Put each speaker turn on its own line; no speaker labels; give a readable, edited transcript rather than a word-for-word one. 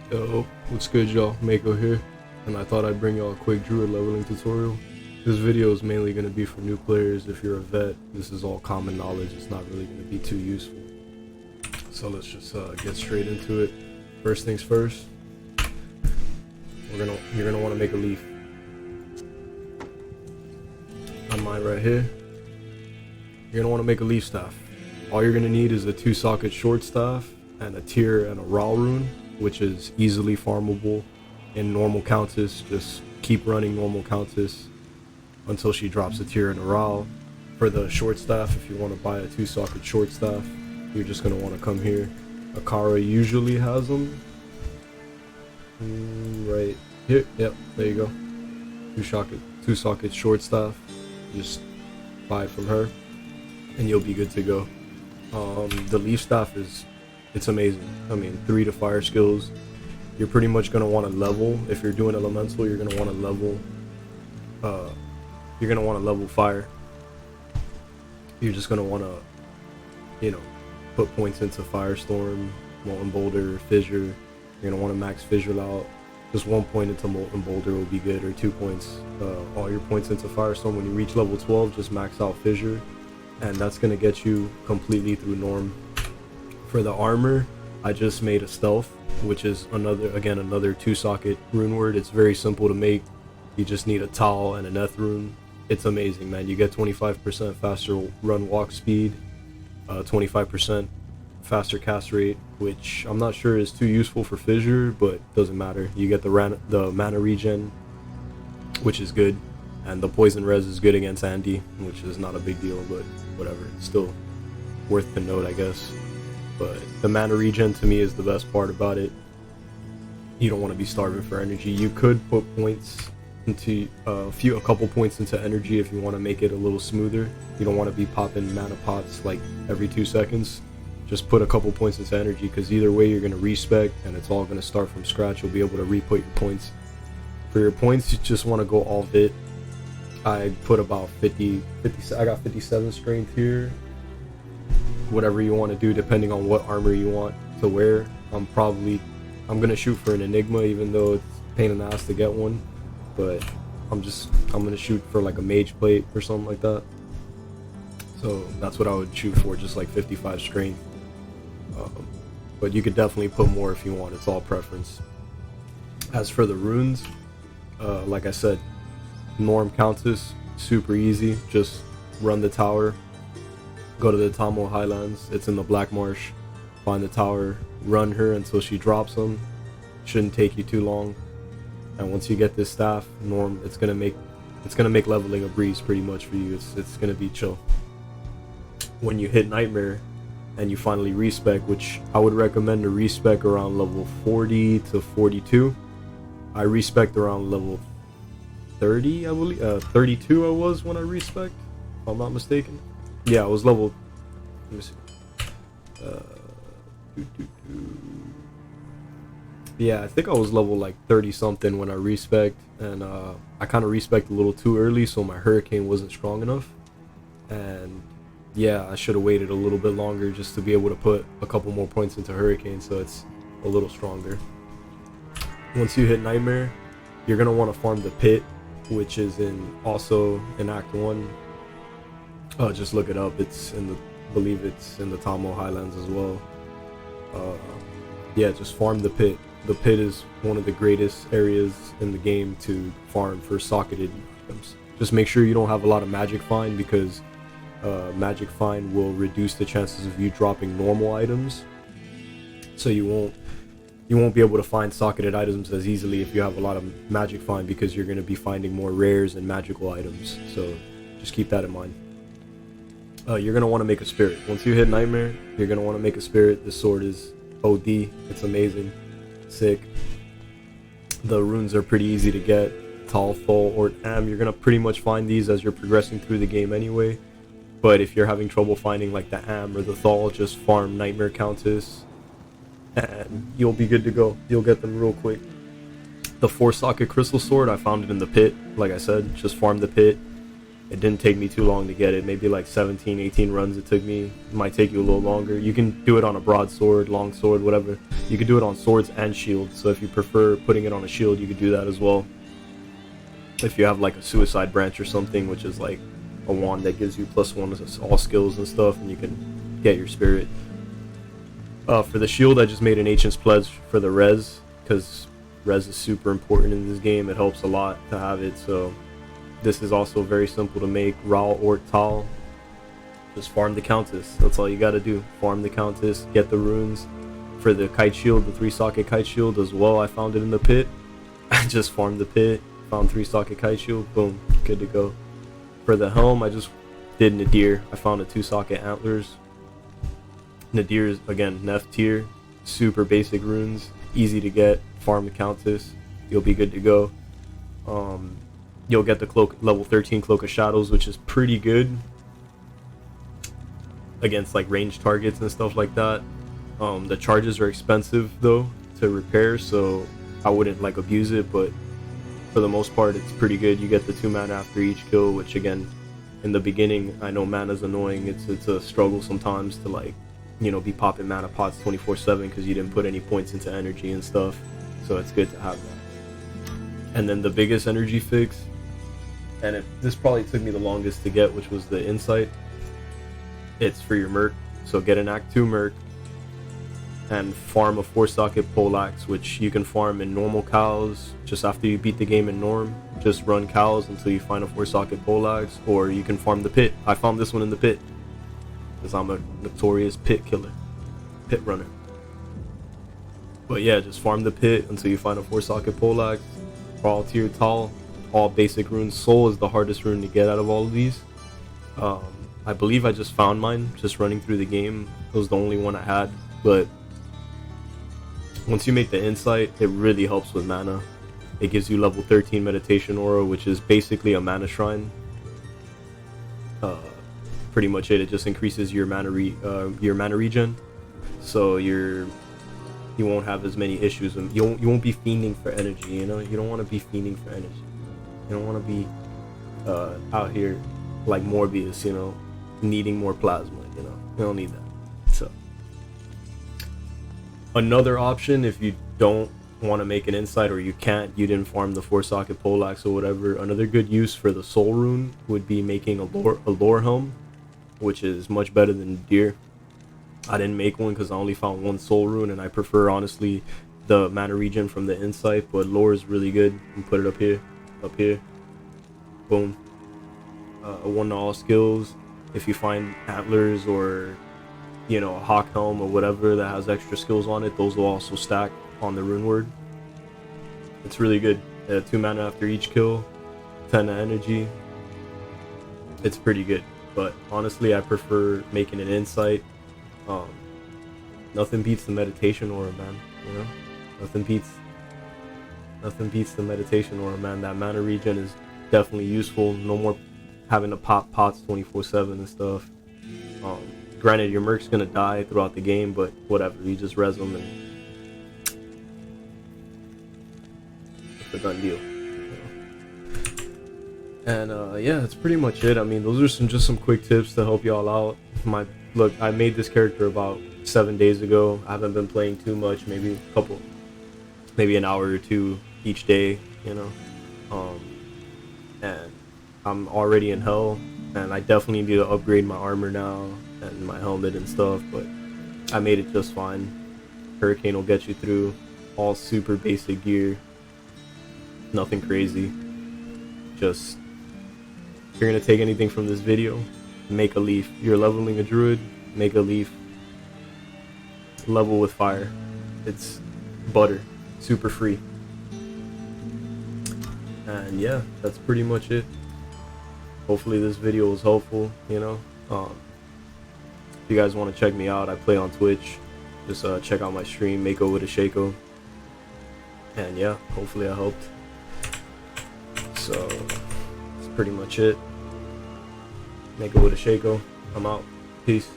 Yo, what's good y'all? Mako here, and I thought I'd bring y'all a quick Druid leveling tutorial. This video is mainly going to be for new players. If you're a vet, this is all common knowledge. It's not really going to be too useful. So let's just get straight into it. First things first, you're gonna want to make a leaf. On mine right here, you're gonna want to make a leaf staff. All you're gonna need is a 2-socket short staff and a tier and a raw rune, which is easily farmable in normal countess. Just keep running normal countess until she drops a tier and a raw. For the short staff, if you want to buy a 2-socket short staff, you're just going to want to come here. Akara usually has them right here. Yep, there you go. 2-socket short staff. Just buy it from her and you'll be good to go. The leaf staff it's amazing. I mean, 3 to fire skills. You're pretty much gonna want to level. If you're doing elemental, you're gonna want to level. You're gonna want to level fire. You're just gonna want to, put points into firestorm, molten boulder, fissure. You're gonna want to max fissure out. Just 1 point into molten boulder will be good, or 2 points. All your points into firestorm. When you reach level 12, just max out fissure, and that's gonna get you completely through norm. For the armor, I just made a stealth, which is another 2-socket rune word. It's very simple to make. You just need a towel and an eth rune. It's amazing, man. You get 25% faster run walk speed, 25% faster cast rate, which I'm not sure is too useful for fissure, but doesn't matter. You get the mana regen, which is good, and the poison res is good against Andy, which is not a big deal, but whatever. It's still worth the note, I guess. But the mana regen to me is the best part about it. You don't want to be starving for energy. You could put points into a couple points into energy if you want to make it a little smoother. You don't want to be popping mana pots like every 2 seconds. Just put a couple points into energy, because either way you're going to respec and it's all going to start from scratch. You'll be able to re-put your points. For your points, you just want to go all vit. I put about 50. I got 57 strength here. Whatever you want to do, depending on what armor you want to wear. I'm gonna shoot for an enigma, even though it's a pain in the ass to get one, but I'm gonna shoot for like a mage plate or something like that. So that's what I would shoot for, just like 55 strength. But you could definitely put more if you want. It's all preference. As for the runes, like I said, norm countess, super easy. Just run the tower. Go to the Tamo Highlands, it's in the Black Marsh. Find the tower, run her until she drops them. Shouldn't take you too long. And once you get this staff, norm, it's gonna make leveling a breeze pretty much for you. It's gonna be chill. When you hit Nightmare and you finally respec, which I would recommend to respec around level 40 to 42. I respec around level 30, I believe. 32 I was when I respec, if I'm not mistaken. Yeah, I was level. Let me see. Yeah, I think I was level like 30 something when I respec, and I kind of respec a little too early, so my hurricane wasn't strong enough. And yeah, I should have waited a little bit longer just to be able to put a couple more points into hurricane, so it's a little stronger. Once you hit Nightmare, you're gonna want to farm the pit, which is also in Act 1. Just look it up. I believe it's in the Tamo Highlands as well. Yeah, just farm the pit. The pit is one of the greatest areas in the game to farm for socketed items. Just make sure you don't have a lot of magic find, because magic find will reduce the chances of you dropping normal items. So you won't be able to find socketed items as easily if you have a lot of magic find, because you're going to be finding more rares and magical items. So just keep that in mind. You're going to want to make a spirit. Once you hit Nightmare, you're going to want to make a spirit. This sword is OD. It's amazing. Sick. The runes are pretty easy to get. Tal, Thol, or Am. You're going to pretty much find these as you're progressing through the game anyway. But if you're having trouble finding like the Am or the Thol, just farm Nightmare Countess and you'll be good to go. You'll get them real quick. The 4-socket crystal sword, I found it in the pit. Like I said, just farm the pit. It didn't take me too long to get it, maybe like 17, 18 runs it took me. It might take you a little longer. You can do it on a broadsword, long sword, whatever. You could do it on swords and shields, so if you prefer putting it on a shield, you could do that as well. If you have like a suicide branch or something, which is like a wand that gives you +1 to all skills and stuff, and you can get your spirit. For the shield, I just made an Ancient's Pledge for the res, because res is super important in this game. It helps a lot to have it, so this is also very simple to make. Ral or Tal, just farm the Countess. That's all you gotta do. Farm the Countess, get the runes. For the kite shield, the 3-socket kite shield as well, I found it in the pit. I just farmed the pit, found 3-socket kite shield, boom, good to go. For the helm, I just did Nadir. I found a 2-socket antlers. Nadir is, again, Nef tier, super basic runes, easy to get. Farm the Countess, you'll be good to go. You'll get the cloak, level 13 Cloak of Shadows, which is pretty good against like ranged targets and stuff like that. The charges are expensive though to repair, so I wouldn't like abuse it, but for the most part it's pretty good. You get the 2 mana after each kill, which again, in the beginning, I know mana's annoying. It's a struggle sometimes to like, you know, be popping mana pots 24/7 because you didn't put any points into energy and stuff, so it's good to have that. And then the biggest energy fix, and this probably took me the longest to get, which was the Insight. It's for your Merc, so get an Act 2 Merc and farm a 4-socket Poleaxe, which you can farm in normal cows just after you beat the game in norm. Just run cows until you find a 4-socket Poleaxe, or you can farm the pit. I found this one in the pit because I'm a notorious pit killer, pit runner. But yeah, just farm the pit until you find a 4-socket Poleaxe. All tier Tal, all basic runes. Soul is the hardest rune to get out of all of these. I believe I just found mine just running through the game. It was the only one I had, but once you make the Insight, it really helps with mana. It gives you level 13 Meditation Aura, which is basically a mana shrine. Pretty much it. It just increases your mana regen, so you won't have as many issues. You won't be fiending for energy. You know, you don't want to be fiending for energy. You don't want to be out here like Morbius, you know, needing more plasma. You know, you don't need that. So another option, if you don't want to make an Insight, or you didn't farm the 4-socket Poleaxe or whatever, another good use for the Soul rune would be making a lore helm, which is much better than Deer. I didn't make one because I only found one Soul rune, and I prefer honestly the mana regen from the Insight, but lore is really good. And put it up here, boom. 1 to all skills. If you find antlers or, you know, a hawk helm or whatever that has extra skills on it, those will also stack on the rune word. It's really good. 2 mana after each kill, 10 energy. It's pretty good, but honestly I prefer making an Insight. Nothing beats the Meditation Aura, man. You know, nothing beats the Meditation Aura, man. That mana regen is definitely useful. No more having to pop pots 24/7 and stuff. Granted, your Merc's gonna die throughout the game, but whatever, you just res them and it's a done deal. And yeah, that's pretty much it. I mean, those are just some quick tips to help y'all out. Look, I made this character about 7 days ago. I haven't been playing too much, maybe an hour or 2 each day, you know. And I'm already in hell, and I definitely need to upgrade my armor now and my helmet and stuff, but I made it just fine. Hurricane will get you through. All super basic gear, nothing crazy. Just, if you're gonna take anything from this video, make a leaf. You're leveling a druid, make a leaf. Level with fire. It's butter, super free. And yeah, that's pretty much it. Hopefully this video was helpful, you know. If you guys want to check me out, I play on Twitch. Just check out my stream, Mako with a Shako. And yeah, hopefully I helped. So that's pretty much it. Mako with a Shako. I'm out. Peace.